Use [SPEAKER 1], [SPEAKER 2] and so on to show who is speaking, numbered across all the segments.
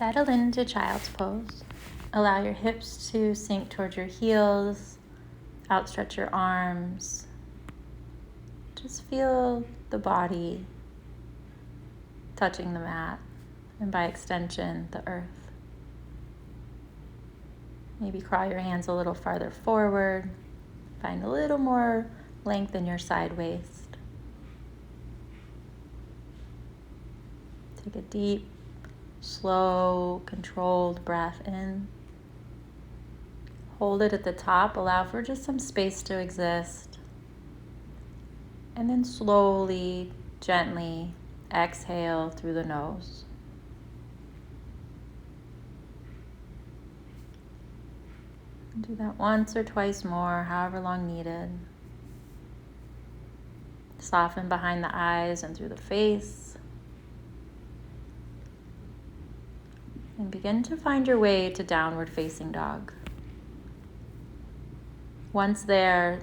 [SPEAKER 1] Settle into child's pose. Allow your hips to sink towards your heels. Outstretch your arms. Just feel the body touching the mat, and by extension, the earth. Maybe crawl your hands a little farther forward. Find a little more length in your side waist. Take a deep, slow, controlled breath in. Hold it at the top. Allow for just some space to exist. And then slowly, gently exhale through the nose. Do that once or twice more, however long needed. Soften behind the eyes and through the face. And begin to find your way to downward facing dog. Once there,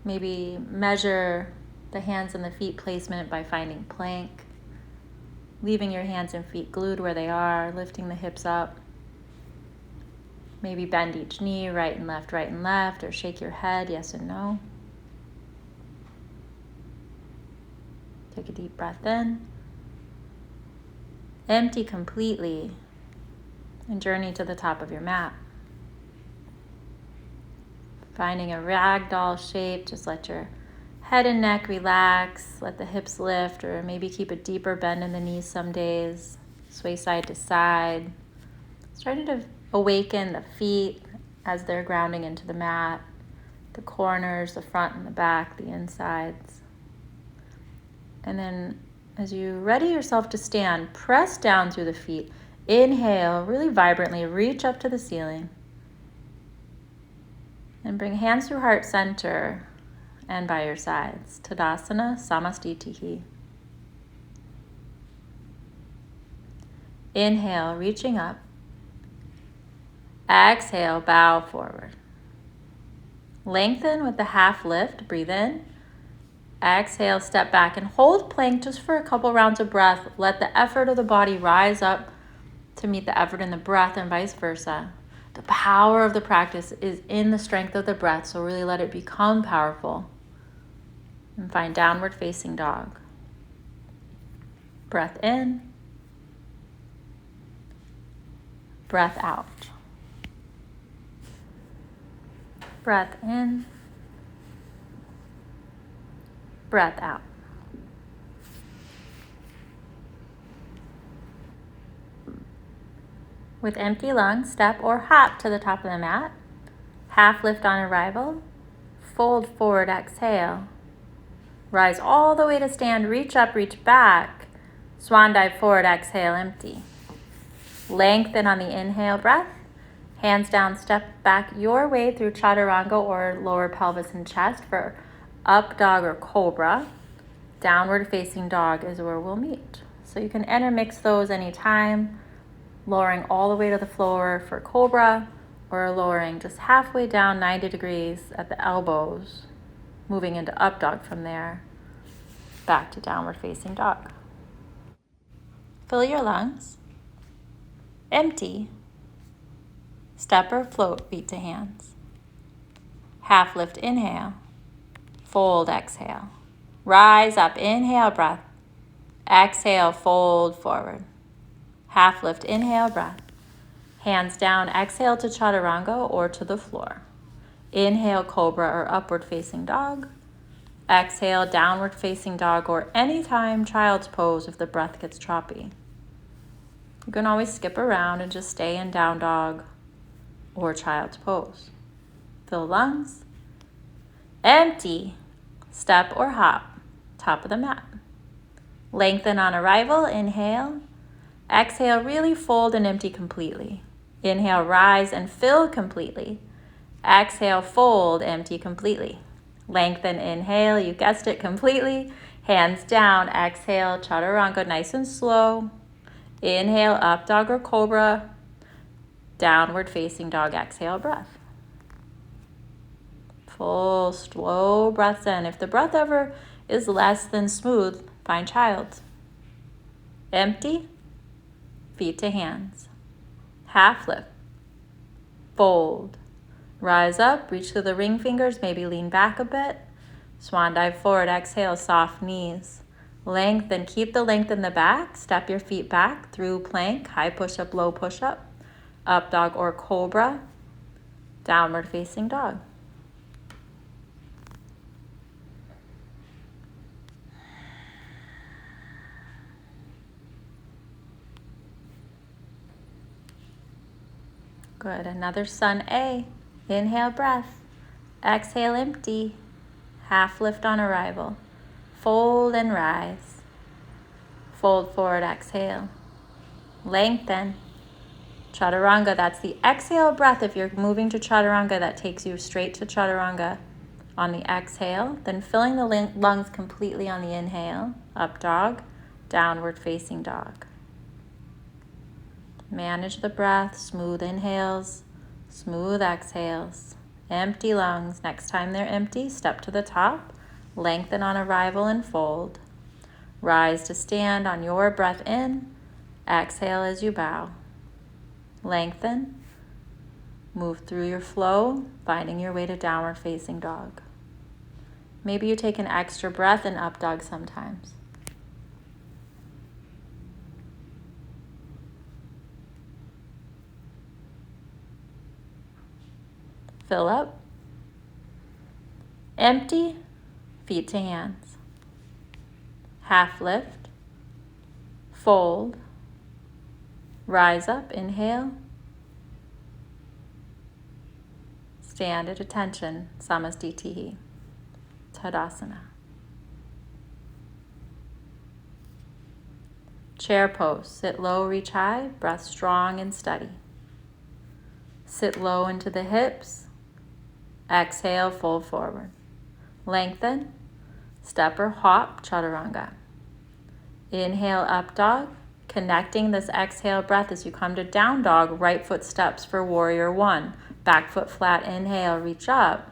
[SPEAKER 1] maybe measure the hands and the feet placement by finding plank, leaving your hands and feet glued where they are, lifting the hips up. Maybe bend each knee, right and left, or shake your head, yes and no. Take a deep breath in. Empty completely and journey to the top of your mat. Finding a ragdoll shape, just let your head and neck relax, let the hips lift, or maybe keep a deeper bend in the knees some days. Sway side to side. Starting to awaken the feet as they're grounding into the mat, the corners, the front and the back, the insides. And then as you ready yourself to stand, press down through the feet. Inhale, really vibrantly, reach up to the ceiling. And bring hands through heart center and by your sides. Tadasana Samastitihi. Inhale, reaching up. Exhale, bow forward. Lengthen with the half lift. Breathe in. Exhale, step back and hold plank just for a couple rounds of breath. Let the effort of the body rise up to meet the effort in the breath and vice versa. The power of the practice is in the strength of the breath, so really let it become powerful. And find downward facing dog. Breath in. Breath out. Breath in. Breath out. With empty lungs, step or hop to the top of the mat. Half lift on arrival. Fold forward, exhale. Rise all the way to stand, reach up, reach back. Swan dive forward, exhale, empty. Lengthen on the inhale breath. Hands down, step back your way through chaturanga or lower pelvis and chest for up dog or cobra. Downward facing dog is where we'll meet. So you can intermix those anytime, lowering all the way to the floor for cobra, or lowering just halfway down 90 degrees at the elbows, moving into up dog from there, back to downward facing dog. Fill your lungs. Empty. Step or float, feet to hands. Half lift, inhale. Fold, exhale. Rise up, inhale, breath. Exhale, fold forward. Half lift, inhale, breath. Hands down, exhale to chaturanga or to the floor. Inhale, cobra or upward facing dog. Exhale, downward facing dog or anytime child's pose if the breath gets choppy. You can always skip around and just stay in down dog or child's pose. Fill lungs. Empty. Step or hop. Top of the mat. Lengthen on arrival. Inhale. Exhale, really fold and empty completely. Inhale, rise and fill completely. Exhale, fold, empty completely. Lengthen, inhale, you guessed it, completely. Hands down, exhale, chaturanga, nice and slow. Inhale, up dog or cobra. Downward facing dog, exhale, breath. Full, slow breaths in. If the breath ever is less than smooth, find child. Empty. feet to hands. Half lift, fold. Rise up, reach through the ring fingers, maybe lean back a bit. Swan dive forward, exhale, soft knees. Lengthen, keep the length in the back. Step your feet back through plank, high push-up, low push-up. Up dog or cobra. Downward facing dog. Good, another sun A. Inhale, breath. Exhale, empty. Half lift on arrival. Fold and rise. Fold forward, exhale. Lengthen. Chaturanga, that's the exhale breath. If you're moving to chaturanga, that takes you straight to chaturanga on the exhale. Then filling the lungs completely on the inhale. Up dog, downward facing dog. Manage the breath, smooth inhales, smooth exhales. Empty lungs. Next time they're empty, step to the top. Lengthen on arrival and fold. Rise to stand on your breath in. Exhale as you bow. Lengthen. Move through your flow, finding your way to downward facing dog. Maybe you take an extra breath in up dog sometimes. Fill up. Empty. Feet to hands. Half lift. Fold. Rise up. Inhale. Stand at attention. Samastitihi. Tadasana. Chair pose. Sit low, reach high. Breath strong and steady. Sit low into the hips. Exhale, fold forward. Lengthen. Step or hop, chaturanga. Inhale, up dog. Connecting this exhale breath as you come to down dog. Right foot steps for warrior one. Back foot flat, inhale, reach up.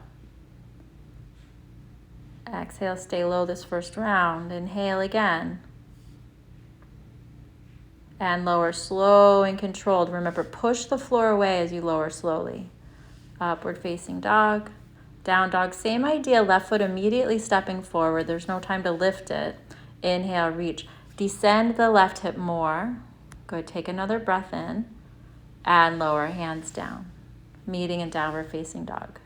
[SPEAKER 1] Exhale, stay low this first round. Inhale again. And lower slow and controlled. Remember, push the floor away as you lower slowly. Upward facing dog. Down dog, same idea. Left foot immediately stepping forward. There's no time to lift it. Inhale, reach. Descend the left hip more. Good, take another breath in. And lower, hands down. Meeting in downward facing dog.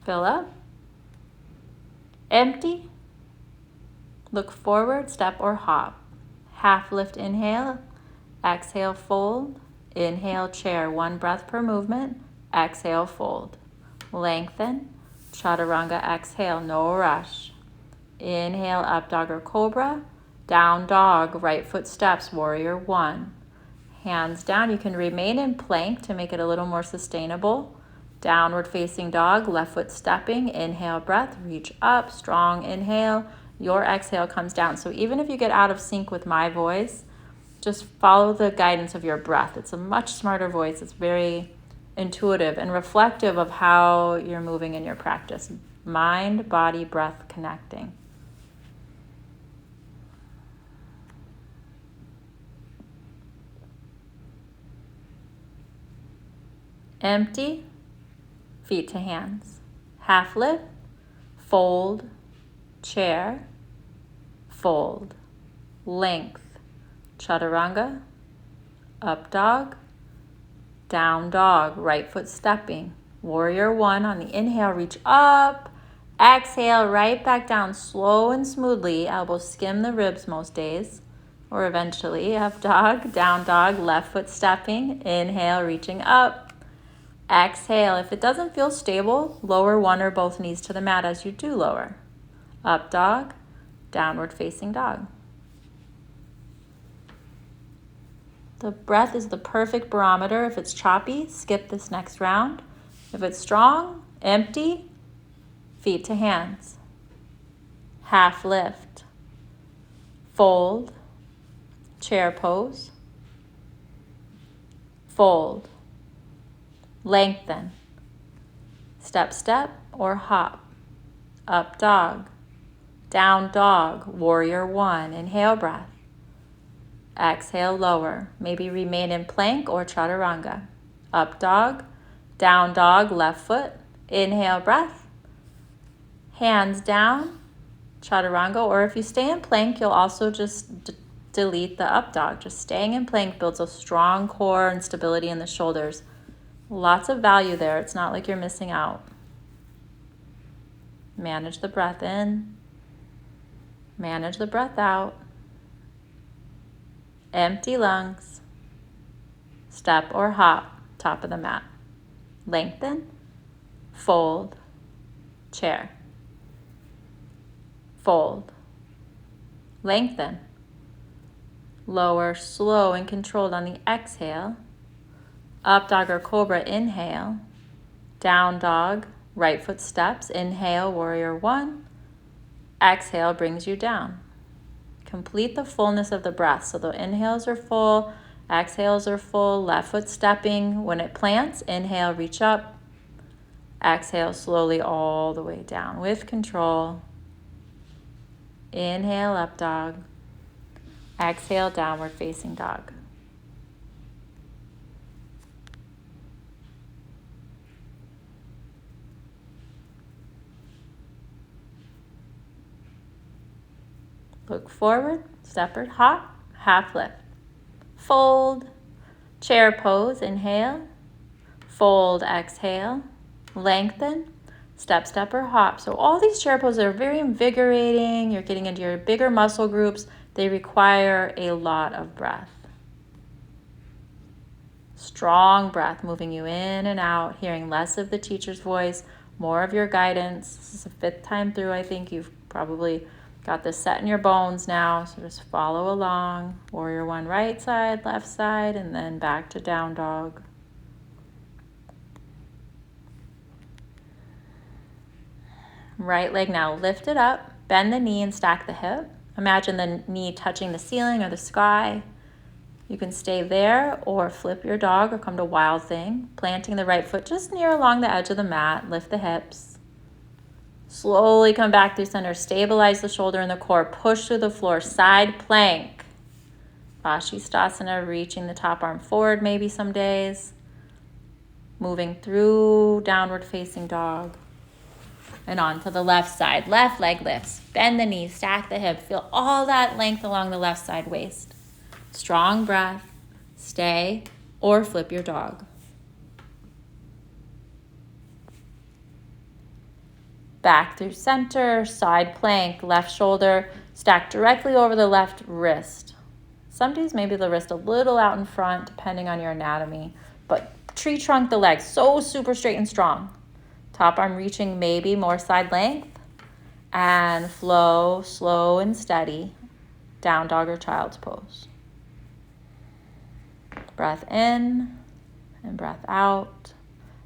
[SPEAKER 1] Fill up. Empty. Look forward, step or hop. Half lift, inhale. Exhale, fold. Inhale, chair. One breath per movement. Exhale, fold. Lengthen. Chaturanga, exhale, no rush. Inhale, up dog or cobra. Down dog, right foot steps, warrior one. Hands down. You can remain in plank to make it a little more sustainable. Downward facing dog, left foot stepping. Inhale, breath, reach up, strong inhale. Your exhale comes down. So even if you get out of sync with my voice, just follow the guidance of your breath. It's a much smarter voice. It's very intuitive and reflective of how you're moving in your practice. Mind, body, breath connecting. Empty. Feet to hands. Half lift, fold, chair, fold, length, chaturanga, up dog, down dog, right foot stepping, warrior one on the inhale, reach up, exhale, right back down, slow and smoothly, elbows skim the ribs most days, or eventually up dog, down dog, left foot stepping, inhale, reaching up, exhale. If it doesn't feel stable, lower one or both knees to the mat as you do lower. Up dog, downward facing dog. The breath is the perfect barometer. If it's choppy, skip this next round. If it's strong, empty, feet to hands. Half lift. Fold. Chair pose. Fold. Lengthen. step, step, or hop. Up dog, down dog, warrior one. Inhale, breath. Exhale, lower. Maybe remain in plank or chaturanga. Up dog, down dog, left foot. Inhale, breath. Hands down, chaturanga. Or if you stay in plank, you'll also just delete the up dog. Just staying in plank builds a strong core and stability in the shoulders. Lots of value there. It's not like you're missing out. Manage the breath in. Manage the breath out. Empty lungs. Step or hop, top of the mat. Lengthen, fold, chair. Fold, lengthen. Lower, slow and controlled on the exhale. Up dog or cobra, inhale. Down dog, right foot steps. Inhale, warrior one. Exhale brings you down. Complete the fullness of the breath. So the inhales are full, exhales are full, left foot stepping. When it plants, inhale, reach up. Exhale slowly all the way down with control. Inhale, up dog. Exhale, downward facing dog. Look forward, separate hop, half lift. Fold, chair pose, inhale. Fold, exhale. Lengthen, step, step, or hop. So all these chair poses are very invigorating. You're getting into your bigger muscle groups. They require a lot of breath. Strong breath, moving you in and out, hearing less of the teacher's voice, more of your guidance. This is the 5th time through. I think you've probably got this set in your bones now, so just follow along. Warrior one, right side, left side, and then back to down dog. Right leg now lifted up, bend the knee and stack the hip. Imagine the knee touching the ceiling or the sky. You can stay there or flip your dog or come to wild thing, planting the right foot just near along the edge of the mat. Lift the hips. Slowly come back through center. Stabilize the shoulder and the core. Push through the floor. Side plank. Vashisthasana, reaching the top arm forward maybe some days. Moving through downward facing dog. And on to the left side. Left leg lifts. Bend the knees. Stack the hip. Feel all that length along the left side waist. Strong breath. Stay or flip your dog. Back through center, side plank, left shoulder stacked directly over the left wrist. Some days maybe the wrist a little out in front, depending on your anatomy, but tree trunk the legs, so super straight and strong. Top arm reaching maybe more side length, and flow slow and steady, down dog or child's pose. Breath in and breath out.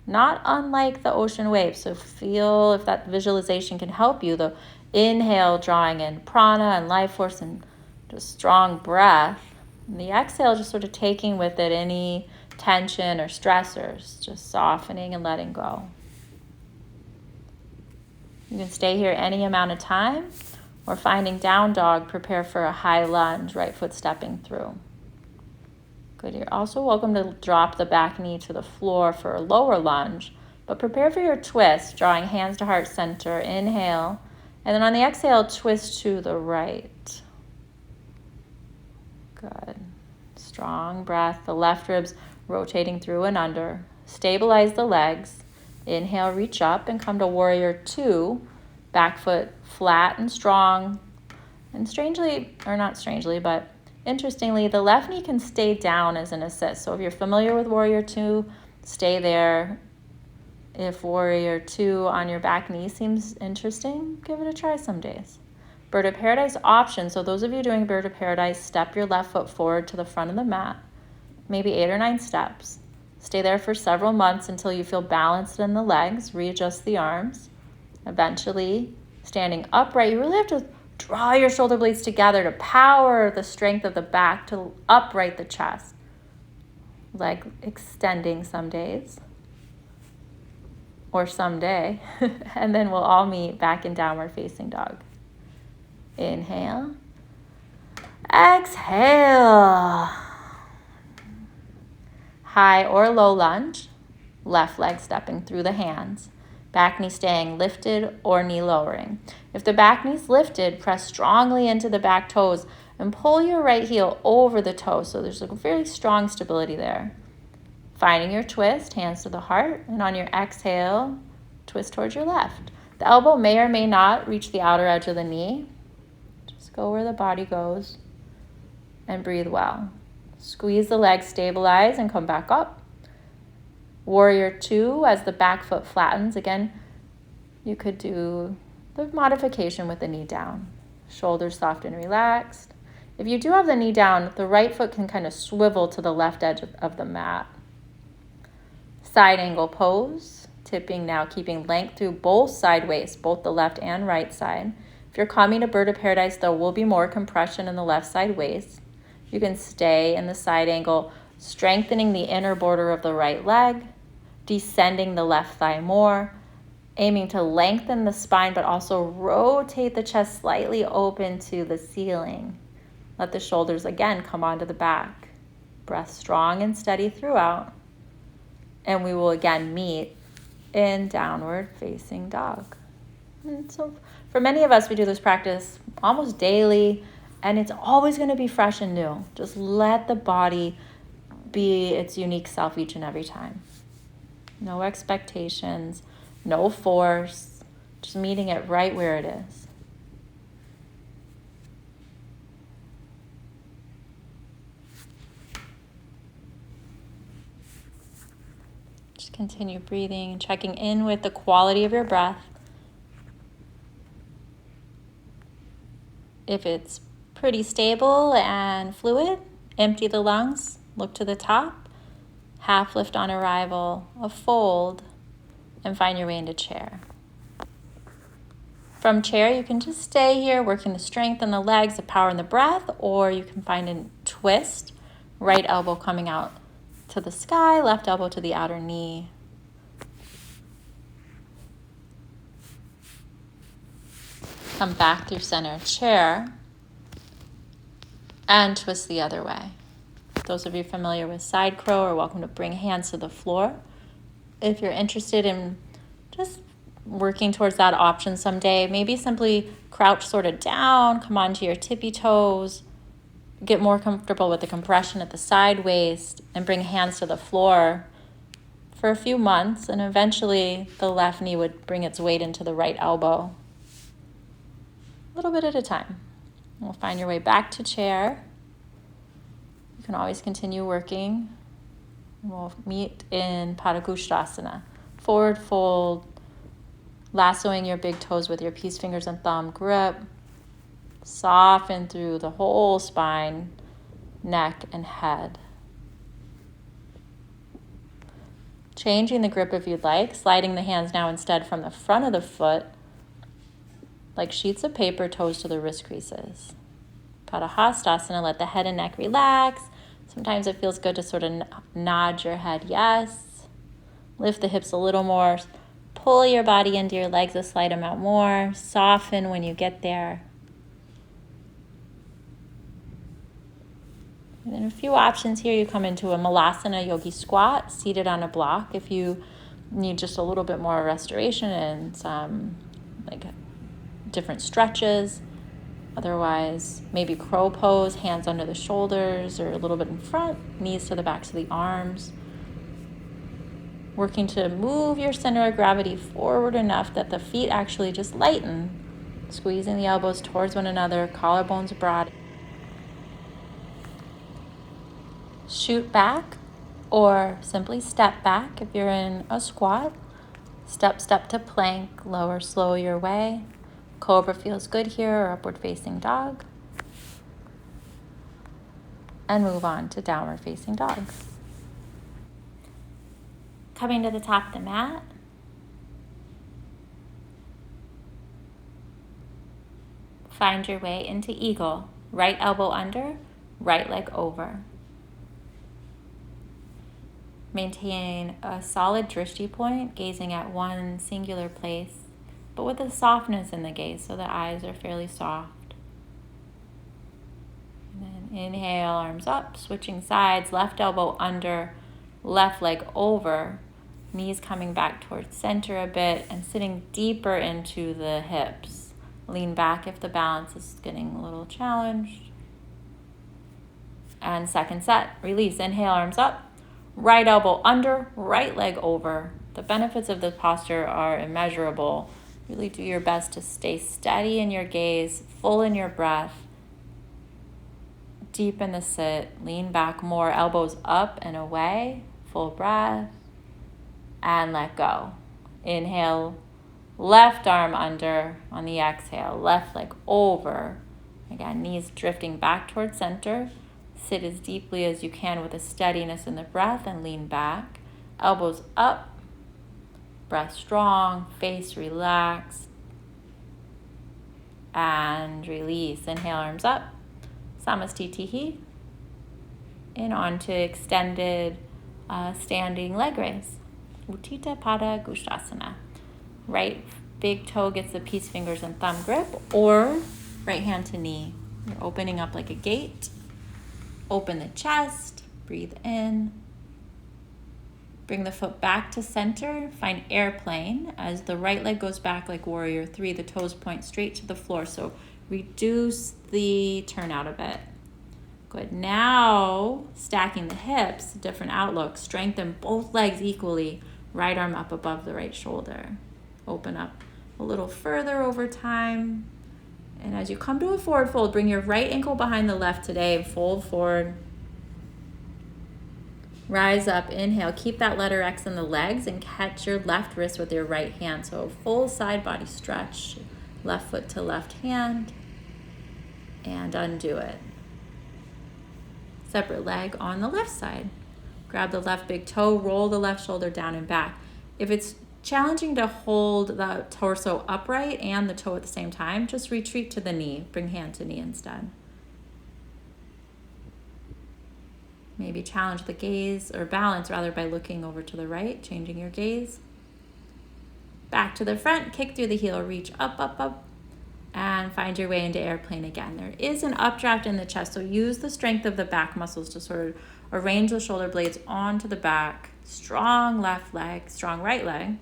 [SPEAKER 1] Not unlike the ocean waves, so feel if that visualization can help you. The inhale drawing in prana and life force and just strong breath. And the exhale just sort of taking with it any tension or stressors, just softening and letting go. You can stay here any amount of time, or finding down dog, prepare for a high lunge, right foot stepping through. Good. You're also welcome to drop the back knee to the floor for a lower lunge, but prepare for your twist, drawing hands to heart center. Inhale, and then on the exhale, twist to the right. Good. Strong breath. The left ribs rotating through and under. Stabilize the legs. Inhale, reach up and come to warrior two. Back foot flat and strong. And strangely, or not strangely, but interestingly, the left knee can stay down as an assist. So if you're familiar with warrior two, stay there. If warrior two on your back knee seems interesting, give it a try some days. Bird of paradise option. So those of you doing bird of paradise, step your left foot forward to the front of the mat, maybe 8 or 9 steps. Stay there for several months until you feel balanced in the legs. Readjust the arms. Eventually, standing upright, you really have to draw your shoulder blades together to power the strength of the back to upright the chest. Leg extending some days. or someday. And then we'll all meet back in downward facing dog. Inhale. Exhale. High or low lunge. Left leg stepping through the hands. Back knee staying lifted or knee lowering. If the back knee's lifted, press strongly into the back toes and pull your right heel over the toe. So there's a very strong stability there. Finding your twist, hands to the heart, and on your exhale, twist towards your left. The elbow may or may not reach the outer edge of the knee. Just go where the body goes and breathe well. Squeeze the legs, stabilize, and come back up. Warrior 2 as the back foot flattens. Again, you could do the modification with the knee down. Shoulders soft and relaxed. If you do have the knee down, the right foot can kind of swivel to the left edge of the mat. Side angle pose, tipping now, keeping length through both side waists, both the left and right side. If you're coming to bird of paradise, there will be more compression in the left side waist. You can stay in the side angle, strengthening the inner border of the right leg, descending the left thigh more, aiming to lengthen the spine, but also rotate the chest slightly open to the ceiling. Let the shoulders again come onto the back. Breath strong and steady throughout. And we will again meet in downward facing dog. And so for many of us, we do this practice almost daily, and it's always going to be fresh and new. Just let the body be its unique self each and every time. No expectations, no force, just meeting it right where it is. Just continue breathing, checking in with the quality of your breath. If it's pretty stable and fluid, empty the lungs, look to the top, half lift on arrival, a fold, and find your way into chair. From chair, you can just stay here, working the strength in the legs, the power in the breath, or you can find a twist, right elbow coming out to the sky, left elbow to the outer knee. Come back through center chair and twist the other way. Those of you familiar with side crow are welcome to bring hands to the floor. If you're interested in just working towards that option someday, maybe simply crouch sort of down, come onto your tippy toes, get more comfortable with the compression at the side waist, and bring hands to the floor for a few months, and eventually the left knee would bring its weight into the right elbow. A little bit at a time. We'll find your way back to chair. You can always continue working. We'll meet in Padangusthasana. Forward fold, lassoing your big toes with your peace fingers and thumb grip. Soften through the whole spine, neck, and head. Changing the grip if you'd like, sliding the hands now instead from the front of the foot, like sheets of paper, toes to the wrist creases. Padahastasana, let the head and neck relax. Sometimes it feels good to sort of nod your head yes. Lift the hips a little more. Pull your body into your legs a slight amount more. Soften when you get there. And then a few options here. You come into a Malasana Yogi squat, seated on a block. If you need just a little bit more restoration and some different stretches. Otherwise, maybe crow pose, hands under the shoulders or a little bit in front, knees to the backs of the arms. Working to move your center of gravity forward enough that the feet actually just lighten. Squeezing the elbows towards one another, collarbones broad. Shoot back or simply step back if you're in a squat. Step to plank, lower, slow your way. Cobra feels good here, or upward facing dog. And move on to downward facing dog. Coming to the top of the mat. Find your way into eagle. Right elbow under, right leg over. Maintain a solid drishti point, gazing at one singular place, but with a softness in the gaze, so the eyes are fairly soft. And then inhale, arms up, switching sides, left elbow under, left leg over, knees coming back towards center a bit, and sitting deeper into the hips. Lean back if the balance is getting a little challenged. And second set, release, inhale, arms up. Right elbow under, right leg over. The benefits of this posture are immeasurable. Really do your best to stay steady in your gaze, full in your breath. Deep in the sit, lean back more, elbows up and away, full breath, and let go. Inhale, left arm under on the exhale, left leg over. Again, knees drifting back towards center. Sit as deeply as you can with a steadiness in the breath and lean back. Elbows up, breath strong, face relaxed, and release. Inhale, arms up, samastitihi, and on to extended standing leg raise. Utthita Pada Gustasana. Right big toe gets the peace fingers and thumb grip, or right hand to knee. You're opening up like a gate. Open the chest, breathe in. Bring the foot back to center, find airplane. As the right leg goes back like warrior 3, the toes point straight to the floor. So reduce the turnout a bit. Good. Now, stacking the hips, different outlook. Strengthen both legs equally. Right arm up above the right shoulder. Open up a little further over time. And as you come to a forward fold, bring your right ankle behind the left today. Fold forward. Rise up, inhale. Keep that letter X in the legs and catch your left wrist with your right hand. So full side body stretch. Left foot to left hand. And undo it. Separate leg on the left side. Grab the left big toe, roll the left shoulder down and back. If it's challenging to hold the torso upright and the toe at the same time, just retreat to the knee. Bring hand to knee instead. Maybe challenge the gaze, or balance rather, by looking over to the right, changing your gaze. Back to the front, kick through the heel, reach up, up, up, and find your way into airplane again. There is an updraft in the chest, so use the strength of the back muscles to sort of arrange the shoulder blades onto the back. Strong left leg, strong right leg.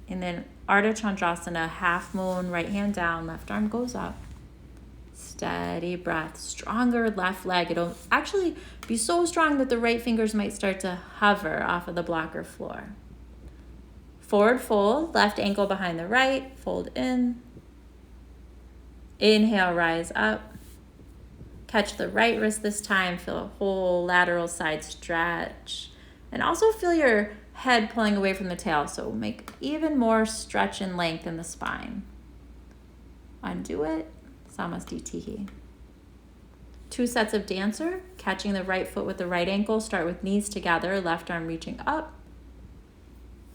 [SPEAKER 1] And then Ardha Chandrasana, half moon, right hand down, left arm goes up. Steady breath, stronger left leg. It'll actually be so strong that the right fingers might start to hover off of the blocker floor. Forward fold, left ankle behind the right, fold in. Inhale, rise up. Catch the right wrist this time, feel a whole lateral side stretch. And also feel your head pulling away from the tail, so make even more stretch and length in the spine. Undo it, samastitihi. 2 sets of dancer, catching the right foot with the right ankle. Start with knees together, left arm reaching up.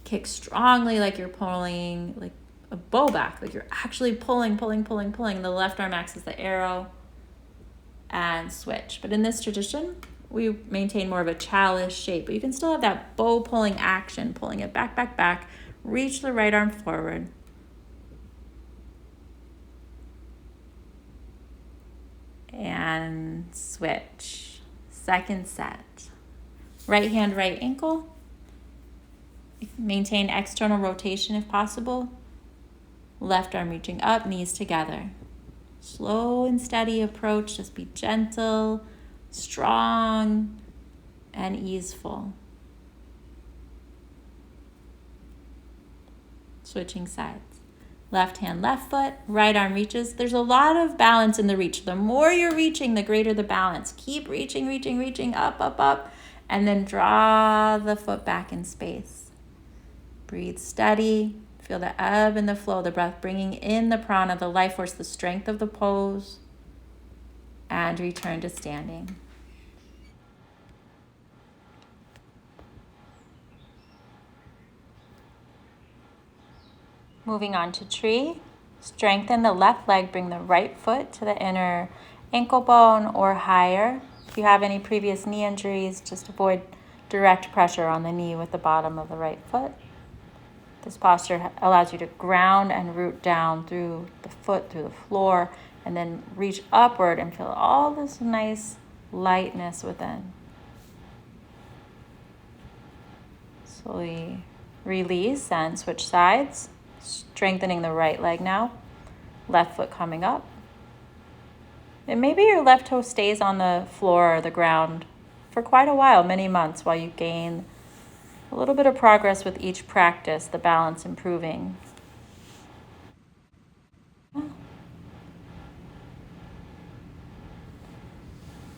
[SPEAKER 1] Kick strongly like you're pulling like a bow back, like you're actually pulling. The left arm acts as the arrow, and switch. But in this tradition, we maintain more of a chalice shape, but you can still have that bow pulling action, pulling it back, back, back. Reach the right arm forward. And switch. Second set. Right hand, right ankle. Maintain external rotation if possible. Left arm reaching up, knees together. Slow and steady approach, just be gentle, strong, and easeful. Switching sides. Left hand, left foot, right arm reaches. There's a lot of balance in the reach. The more you're reaching, the greater the balance. Keep reaching, up, up, up, and then draw the foot back in space. Breathe steady. Feel the ebb and the flow, the breath bringing in the prana, the life force, the strength of the pose, and return to standing. Moving on to tree. Strengthen the left leg, bring the right foot to the inner ankle bone or higher. If you have any previous knee injuries, just avoid direct pressure on the knee with the bottom of the right foot. This posture allows you to ground and root down through the foot, through the floor, and then reach upward and feel all this nice lightness within. Slowly release and switch sides, strengthening the right leg now. Left foot coming up. And maybe your left toe stays on the floor or the ground for quite a while, many months, while you gain a little bit of progress with each practice, the balance improving.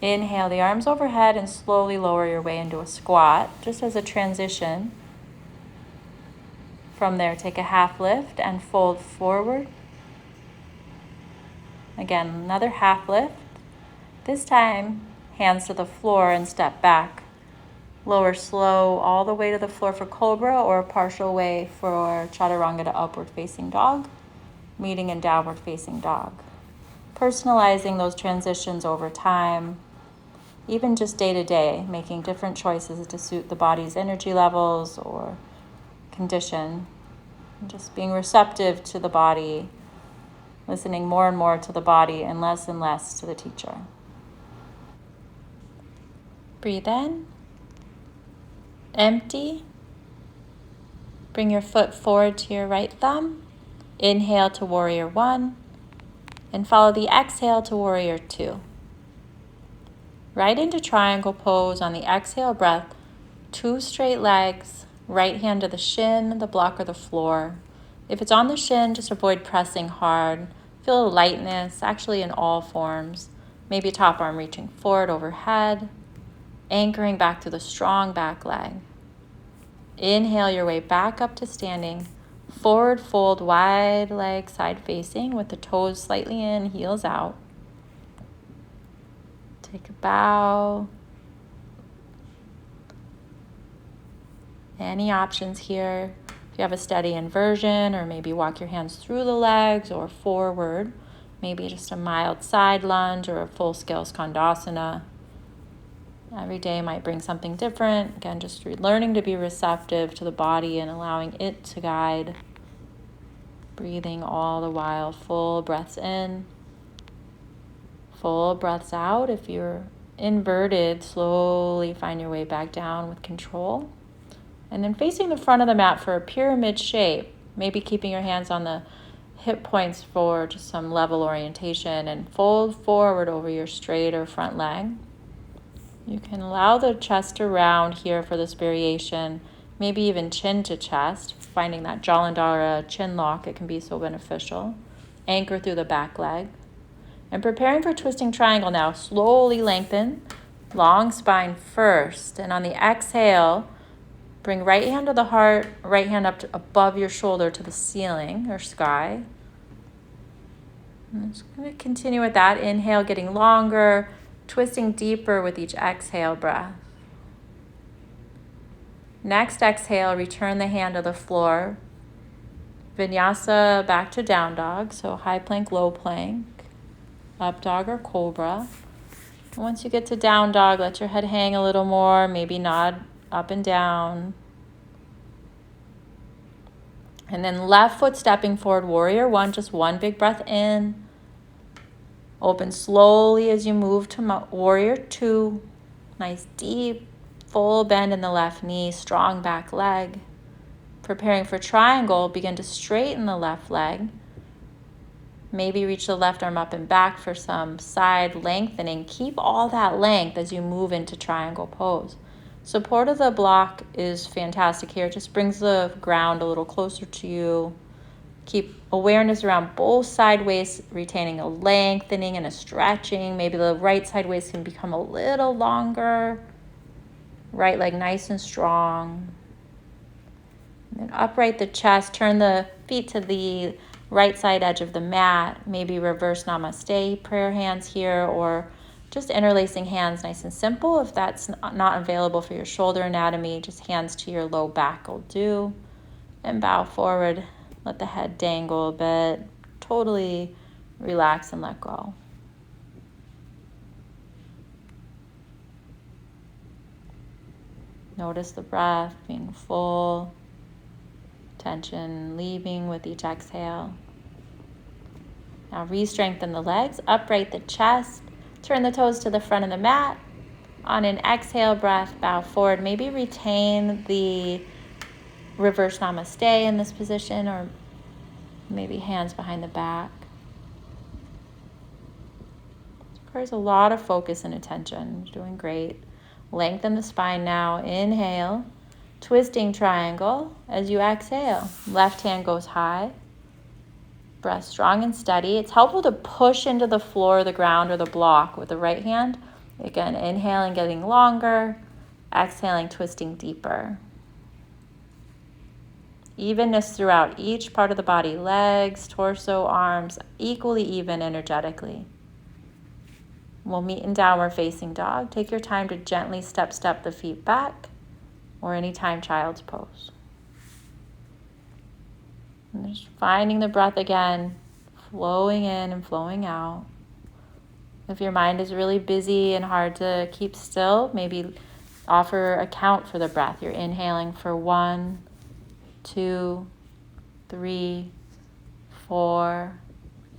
[SPEAKER 1] Inhale the arms overhead and slowly lower your way into a squat, just as a transition. From there, take a half lift and fold forward. Again, another half lift. This time, hands to the floor and step back. Lower slow all the way to the floor for cobra, or a partial way for chaturanga to upward facing dog, meeting in downward facing dog. Personalizing those transitions over time, even just day to day, making different choices to suit the body's energy levels or condition. Just being receptive to the body, listening more and more to the body and less to the teacher. Breathe in. Empty. Bring your foot forward to your right thumb. Inhale to warrior one. And follow the exhale to warrior two. Right into triangle pose on the exhale breath. 2 straight legs, right hand to the shin, the block, or the floor. If it's on the shin, just avoid pressing hard. Feel a lightness, actually in all forms. Maybe top arm reaching forward overhead, anchoring back to the strong back leg. Inhale your way back up to standing. Forward fold, wide leg side facing with the toes slightly in, heels out. Take a bow. Any options here. If you have a steady inversion, or maybe walk your hands through the legs or forward, maybe just a mild side lunge or a full-scale skandasana. Every day might bring something different. Again, just learning to be receptive to the body and allowing it to guide. Breathing all the while, full breaths in, full breaths out. If you're inverted, slowly find your way back down with control. And then facing the front of the mat for a pyramid shape, maybe keeping your hands on the hip points for just some level orientation, and fold forward over your straight or front leg. You can allow the chest to round here for this variation, maybe even chin to chest, finding that Jalandhara chin lock, it can be so beneficial. Anchor through the back leg. And preparing for twisting triangle now, slowly lengthen, long spine first, and on the exhale, bring right hand to the heart, right hand up to above your shoulder to the ceiling or sky. I'm just going to continue with that. Inhale, getting longer, twisting deeper with each exhale breath. Next exhale, return the hand to the floor. Vinyasa back to down dog, so high plank, low plank, up dog or cobra. And once you get to down dog, let your head hang a little more, maybe nod up and down. And then left foot stepping forward, warrior one, just one big breath in. Open slowly as you move to warrior two. Nice deep, full bend in the left knee, strong back leg. Preparing for triangle, begin to straighten the left leg. Maybe reach the left arm up and back for some side lengthening. Keep all that length as you move into triangle pose. Support of the block is fantastic here. It just brings the ground a little closer to you. Keep awareness around both side waists, retaining a lengthening and a stretching. Maybe the right side waist can become a little longer. Right leg nice and strong. And then upright the chest. Turn the feet to the right side edge of the mat. Maybe reverse namaste prayer hands here, or just interlacing hands, nice and simple. If that's not available for your shoulder anatomy, just hands to your low back will do. And bow forward. Let the head dangle a bit. Totally relax and let go. Notice the breath being full, tension leaving with each exhale. Now re-strengthen the legs, upright the chest, turn the toes to the front of the mat. On an exhale breath, bow forward. Maybe retain the reverse namaste in this position, or maybe hands behind the back. Requires a lot of focus and attention. You're doing great. Lengthen the spine now. Inhale, twisting triangle. As you exhale, left hand goes high. Breath strong and steady. It's helpful to push into the floor, the ground, or the block with the right hand. Again, inhaling, getting longer. Exhaling, twisting deeper. Evenness throughout each part of the body. Legs, torso, arms, equally even energetically. We'll meet in downward facing dog. Take your time to gently step the feet back, or anytime child's pose. And just finding the breath again, flowing in and flowing out. If your mind is really busy and hard to keep still, maybe offer a count for the breath. You're inhaling for 1, 2, 3, 4,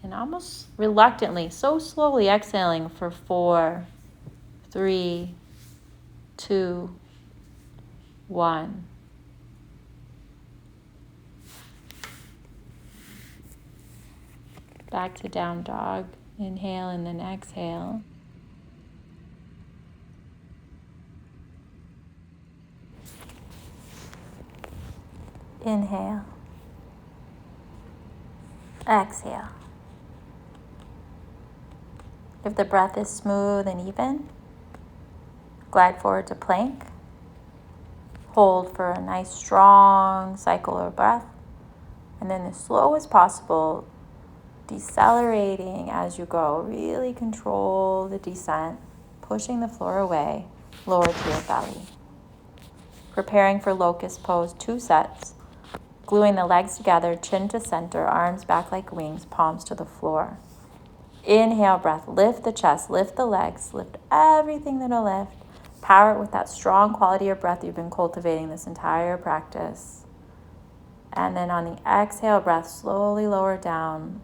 [SPEAKER 1] and almost reluctantly, so slowly exhaling for 4, 3, 2, 1. Back to down dog. Inhale and then exhale. Inhale. Exhale. If the breath is smooth and even, glide forward to plank. Hold for a nice strong cycle of breath. And then as slow as possible, decelerating as you go. Really control the descent, pushing the floor away, lower to your belly. Preparing for locust pose, 2 sets. Gluing the legs together, chin to center, arms back like wings, palms to the floor. Inhale, breath, lift the chest, lift the legs, lift everything that'll lift. Power it with that strong quality of breath you've been cultivating this entire practice. And then on the exhale breath, slowly lower down.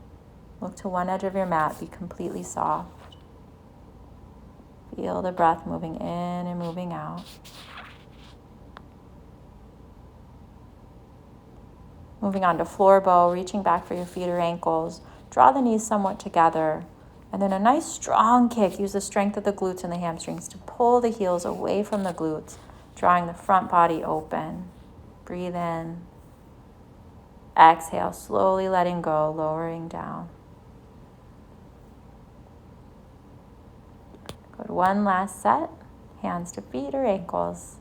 [SPEAKER 1] Look to one edge of your mat, be completely soft. Feel the breath moving in and moving out. Moving on to floor bow, reaching back for your feet or ankles. Draw the knees somewhat together. And then a nice strong kick. Use the strength of the glutes and the hamstrings to pull the heels away from the glutes, drawing the front body open. Breathe in. Exhale, slowly letting go, lowering down. Go to one last set. Hands to feet or ankles.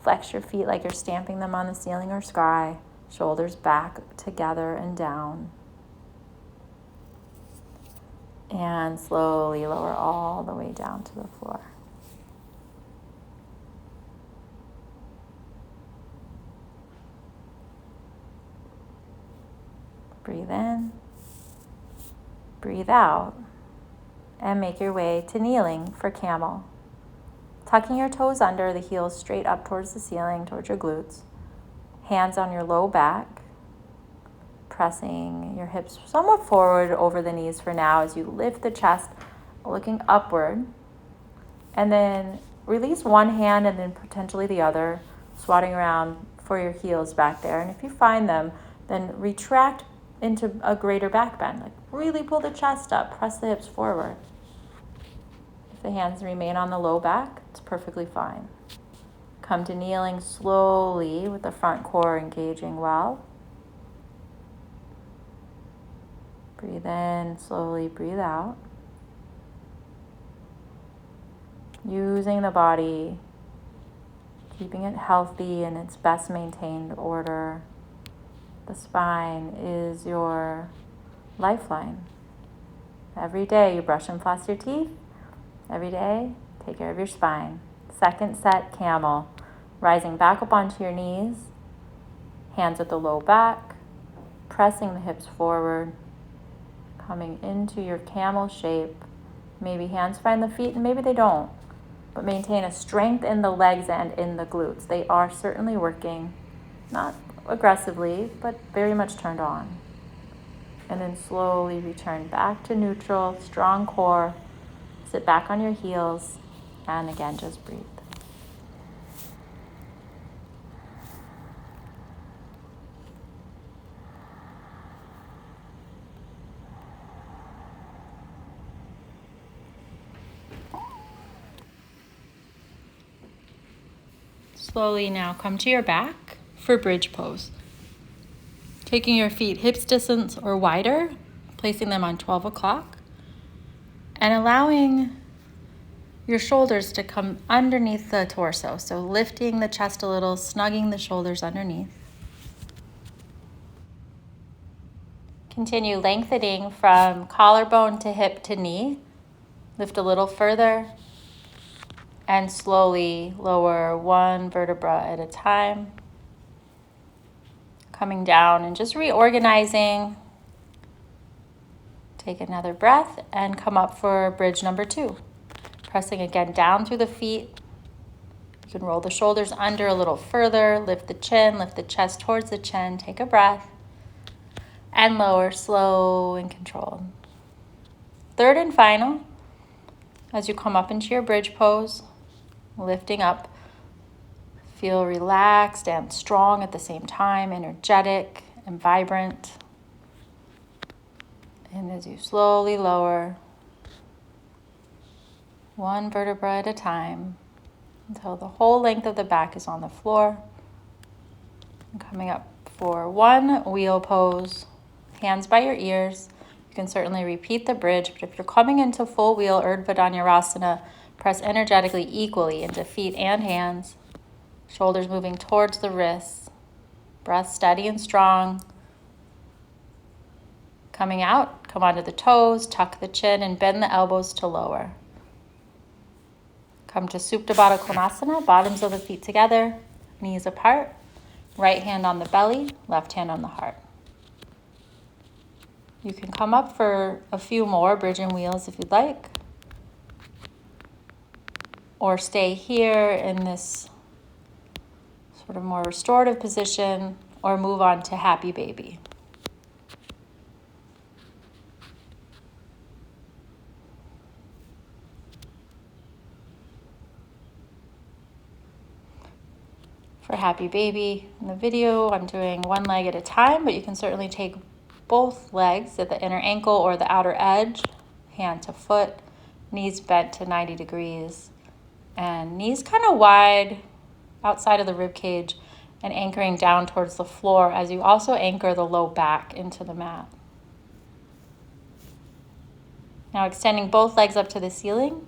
[SPEAKER 1] Flex your feet like you're stamping them on the ceiling or sky. Shoulders back together and down. And slowly lower all the way down to the floor. Breathe in. Breathe out. And make your way to kneeling for camel. Tucking your toes under, the heels straight up towards the ceiling, towards your glutes. Hands on your low back, pressing your hips somewhat forward over the knees for now as you lift the chest, looking upward. And then release one hand and then potentially the other, swatting around for your heels back there. And if you find them, then retract into a greater back bend. Like really pull the chest up, press the hips forward. If the hands remain on the low back, it's perfectly fine. Come to kneeling slowly with the front core engaging well. Breathe in, slowly breathe out. Using the body, keeping it healthy in its best maintained order. The spine is your lifeline. Every day you brush and floss your teeth. Every day, take care of your spine. Second set, camel. Rising back up onto your knees. Hands at the low back. Pressing the hips forward. Coming into your camel shape. Maybe hands find the feet and maybe they don't. but maintain a strength in the legs and in the glutes. They are certainly working, not aggressively, but very much turned on. And then slowly return back to neutral, strong core. Sit back on your heels, and again, just breathe. Slowly now come to your back for bridge pose. Taking your feet hips distance or wider, placing them on 12 o'clock, and allowing your shoulders to come underneath the torso. So lifting the chest a little, snugging the shoulders underneath. Continue lengthening from collarbone to hip to knee. Lift a little further and slowly lower one vertebra at a time. Coming down and just reorganizing. Take another breath and come up for bridge number 2. Pressing again down through the feet. You can roll the shoulders under a little further, lift the chin, lift the chest towards the chin, take a breath, and lower, slow and controlled. Third and final, as you come up into your bridge pose, lifting up, feel relaxed and strong at the same time, energetic and vibrant. And as you slowly lower, one vertebra at a time, until the whole length of the back is on the floor. And coming up for one wheel pose, hands by your ears. You can certainly repeat the bridge, but if you're coming into full wheel Urdhva Dhanurasana, press energetically equally into feet and hands. Shoulders moving towards the wrists. Breath steady and strong. Coming out, come onto the toes, tuck the chin, and bend the elbows to lower. Come to Supta Baddha Konasana, bottoms of the feet together, knees apart, right hand on the belly, left hand on the heart. You can come up for a few more bridge and wheels if you'd like, or stay here in this sort of more restorative position, or move on to happy baby. For happy baby, in the video, I'm doing one leg at a time, but you can certainly take both legs at the inner ankle or the outer edge, hand to foot, knees bent to 90 degrees, and knees kind of wide outside of the rib cage and anchoring down towards the floor as you also anchor the low back into the mat. Now extending both legs up to the ceiling.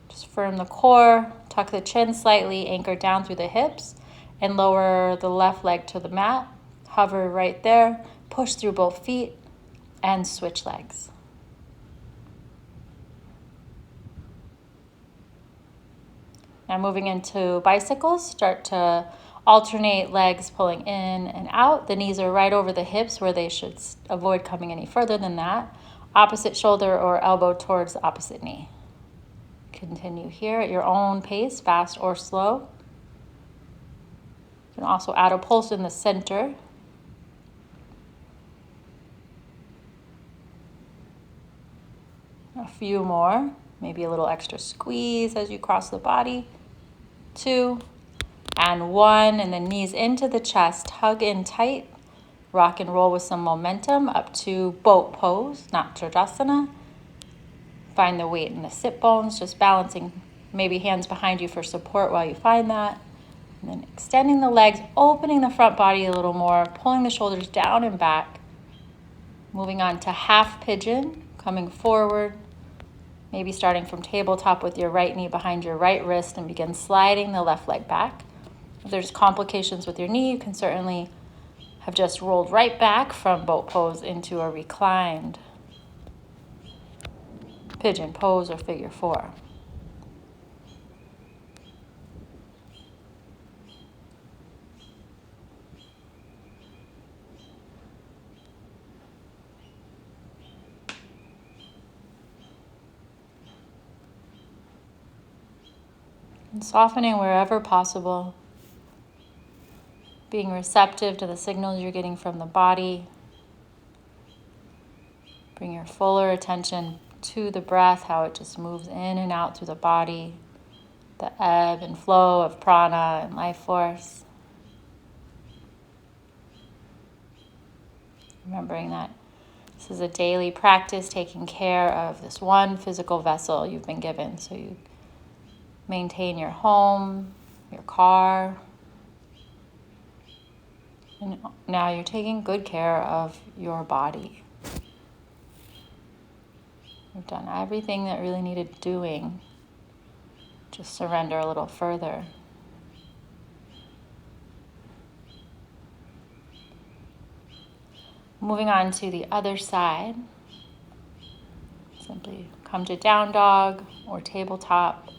[SPEAKER 1] Just firm the core, tuck the chin slightly, anchor down through the hips, and lower the left leg to the mat. Hover right there, push through both feet, and switch legs. Now moving into bicycles, start to alternate legs pulling in and out. The knees are right over the hips where they should avoid coming any further than that. Opposite shoulder or elbow towards the opposite knee. Continue here at your own pace, fast or slow. You can also add a pulse in the center. A few more, maybe a little extra squeeze as you cross the body. 2 and 1, and then knees into the chest, hug in tight. Rock and roll with some momentum up to boat pose, not Trikonasana. Find the weight in the sit bones, just balancing, maybe hands behind you for support while you find that. And then extending the legs, opening the front body a little more, pulling the shoulders down and back. Moving on to half pigeon, coming forward. Maybe starting from tabletop with your right knee behind your right wrist and begin sliding the left leg back. If there's complications with your knee, you can certainly have just rolled right back from boat pose into a reclined pigeon pose or figure 4. And softening wherever possible. Being receptive to the signals you're getting from the body. Bring your fuller attention to the breath, how it just moves in and out through the body. The ebb and flow of prana and life force. Remembering that this is a daily practice, taking care of this one physical vessel you've been given. So you maintain your home, your car. And now you're taking good care of your body. You've done everything that really needed doing. Just surrender a little further. Moving on to the other side. Simply come to down dog or tabletop.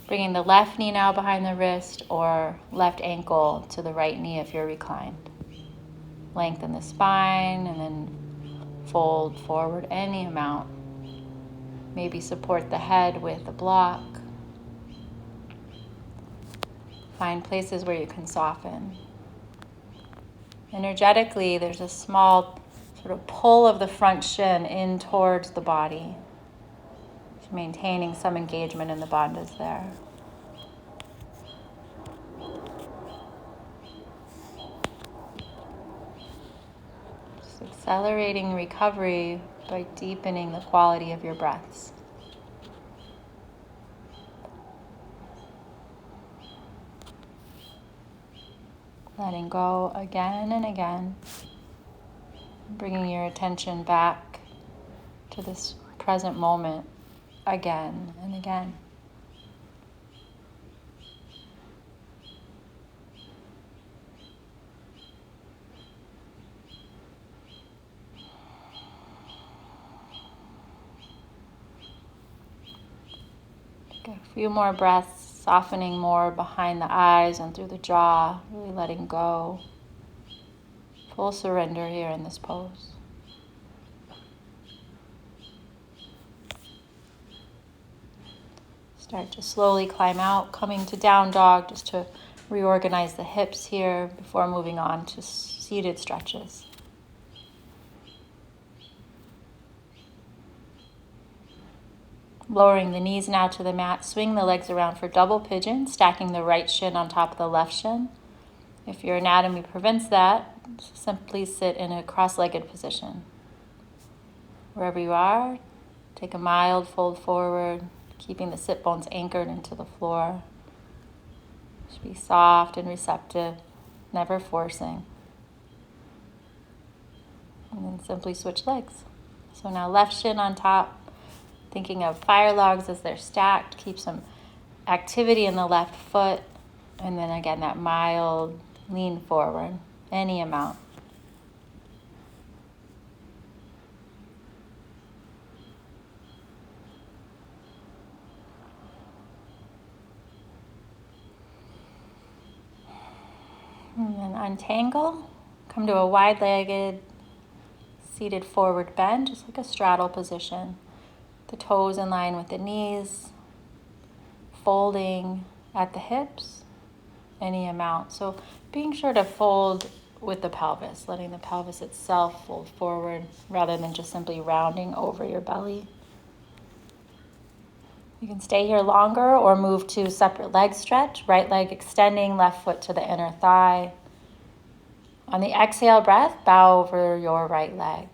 [SPEAKER 1] Bringing the left knee now behind the wrist or left ankle to the right knee if you're reclined. Lengthen the spine and then fold forward any amount. Maybe support the head with a block. Find places where you can soften. Energetically, there's a small sort of pull of the front shin in towards the body. Just maintaining some engagement in the bandhas there. Just accelerating recovery by deepening the quality of your breaths. Letting go again and again. Bringing your attention back to this present moment again and again. Take a few more breaths, softening more behind the eyes and through the jaw, really letting go. Full surrender here in this pose. Start to slowly climb out, coming to down dog just to reorganize the hips here before moving on to seated stretches. Lowering the knees now to the mat, swing the legs around for double pigeon, stacking the right shin on top of the left shin. If your anatomy prevents that, simply sit in a cross-legged position. Wherever you are, take a mild fold forward, keeping the sit bones anchored into the floor. Just be soft and receptive, never forcing. And then simply switch legs. So now left shin on top, thinking of fire logs as they're stacked. Keep some activity in the left foot. And then again, that mild lean forward, any amount. And then untangle. Come to a wide-legged, seated forward bend, just like a straddle position. The toes in line with the knees. Folding at the hips, any amount. So being sure to fold with the pelvis, letting the pelvis itself fold forward rather than just simply rounding over your belly. You can stay here longer or move to separate leg stretch. Right leg extending, left foot to the inner thigh. On the exhale breath, bow over your right leg.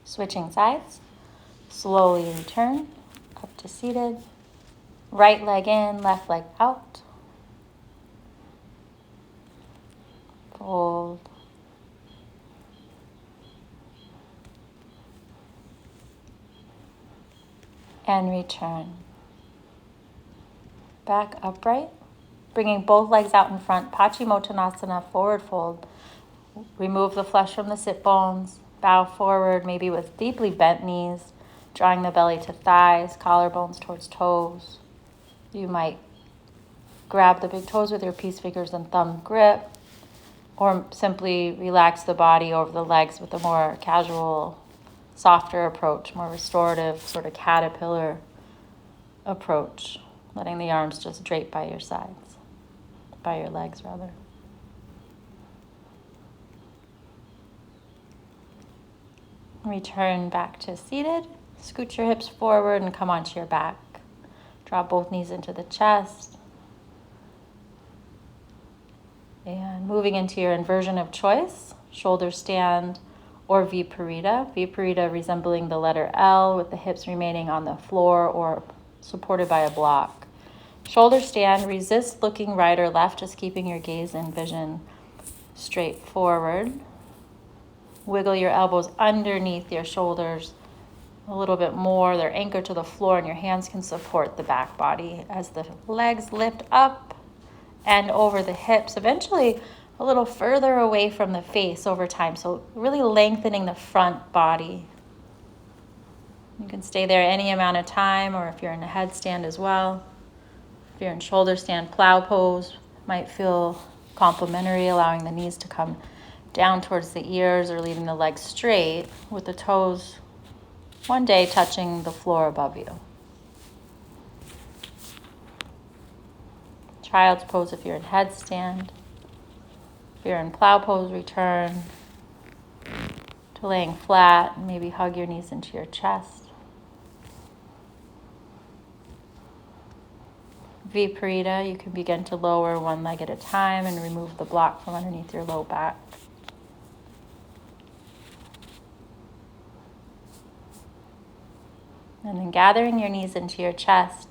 [SPEAKER 1] Switching sides. Slowly return up to seated. Right leg in, left leg out. Fold. And return. Back upright. Bringing both legs out in front. Paschimottanasana, forward fold. Remove the flesh from the sit bones. Bow forward, maybe with deeply bent knees. Drawing the belly to thighs, collarbones towards toes. You might grab the big toes with your peace fingers and thumb grip. Or simply relax the body over the legs with a more casual softer approach, more restorative, sort of caterpillar approach, letting the arms just drape by your sides, by your legs rather. Return back to seated. Scoot your hips forward and come onto your back. Drop both knees into the chest. And moving into your inversion of choice, shoulder stand or Viparita. Viparita resembling the letter L with the hips remaining on the floor or supported by a block. Shoulder stand, resist looking right or left, just keeping your gaze and vision straight forward. Wiggle your elbows underneath your shoulders a little bit more. They're anchored to the floor and your hands can support the back body as the legs lift up and over the hips, eventually a little further away from the face over time. So really lengthening the front body. You can stay there any amount of time, or if you're in a headstand as well. If you're in shoulder stand, plow pose might feel complementary, allowing the knees to come down towards the ears or leaving the legs straight with the toes one day touching the floor above you. Child's pose if you're in headstand. If you're in plow pose, return to laying flat and maybe hug your knees into your chest. Viparita, you can begin to lower one leg at a time and remove the block from underneath your low back. And then gathering your knees into your chest,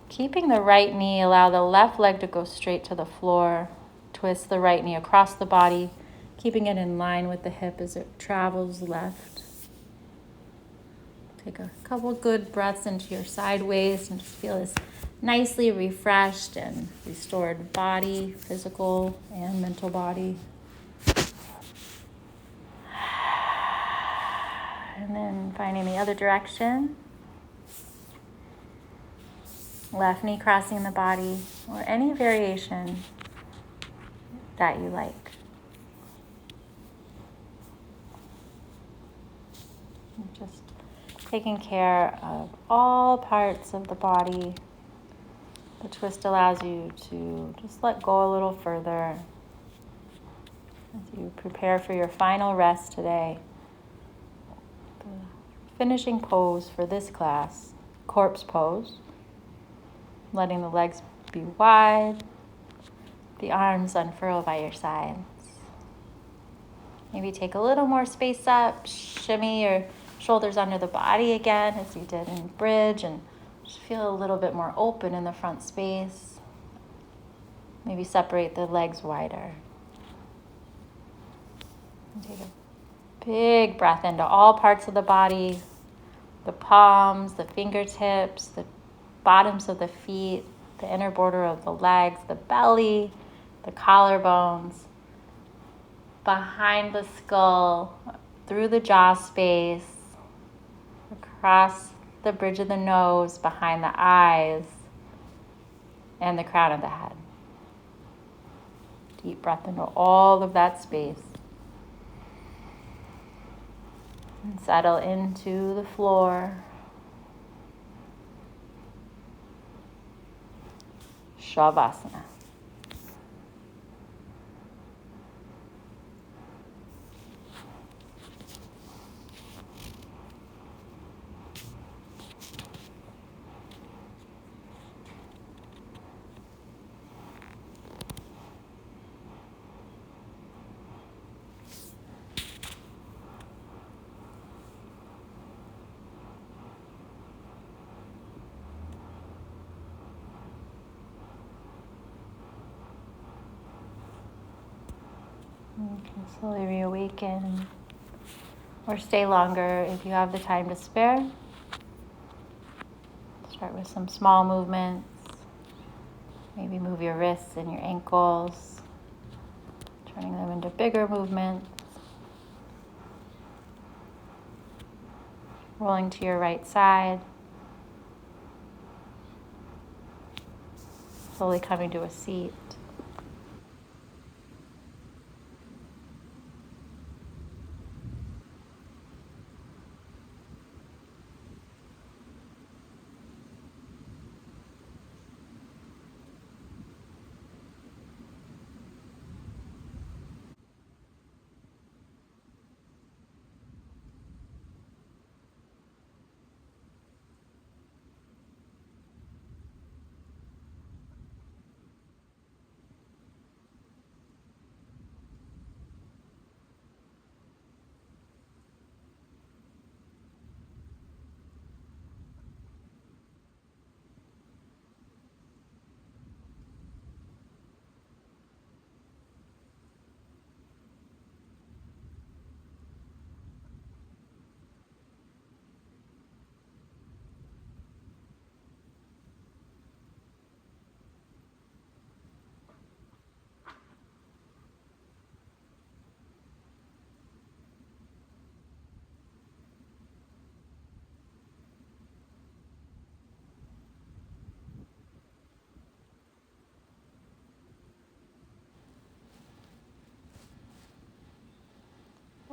[SPEAKER 1] keeping the right knee, allow the left leg to go straight to the floor. Twist the right knee across the body, keeping it in line with the hip as it travels left. Take a couple good breaths into your sideways and just feel this nicely refreshed and restored body, physical and mental body. And then finding the other direction. Left knee crossing the body, or any variation that you like. And just taking care of all parts of the body. The twist allows you to just let go a little further as you prepare for your final rest today. The finishing pose for this class, corpse pose. Letting the legs be wide, the arms unfurl by your sides. Maybe take a little more space up, shimmy your shoulders under the body again as you did in bridge, and just feel a little bit more open in the front space. Maybe separate the legs wider. And take a big breath into all parts of the body, the palms, the fingertips, the bottoms of the feet, the inner border of the legs, the belly, the collarbones, behind the skull, through the jaw space, across the bridge of the nose, behind the eyes, and the crown of the head. Deep breath into all of that space. And settle into the floor. Shavasana. You can slowly reawaken or stay longer if you have the time to spare. Start with some small movements. Maybe move your wrists and your ankles, turning them into bigger movements. Rolling to your right side. Slowly coming to a seat.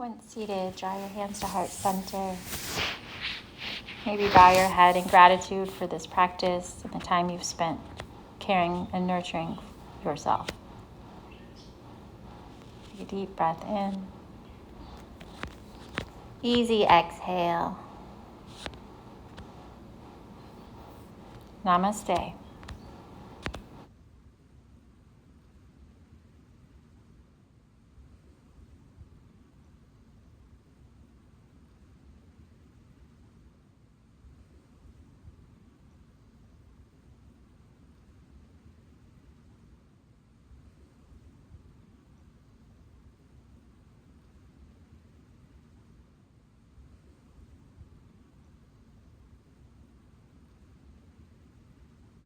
[SPEAKER 1] Once seated, draw your hands to heart center. Maybe bow your head in gratitude for this practice and the time you've spent caring and nurturing yourself. Take a deep breath in. Easy exhale. Namaste.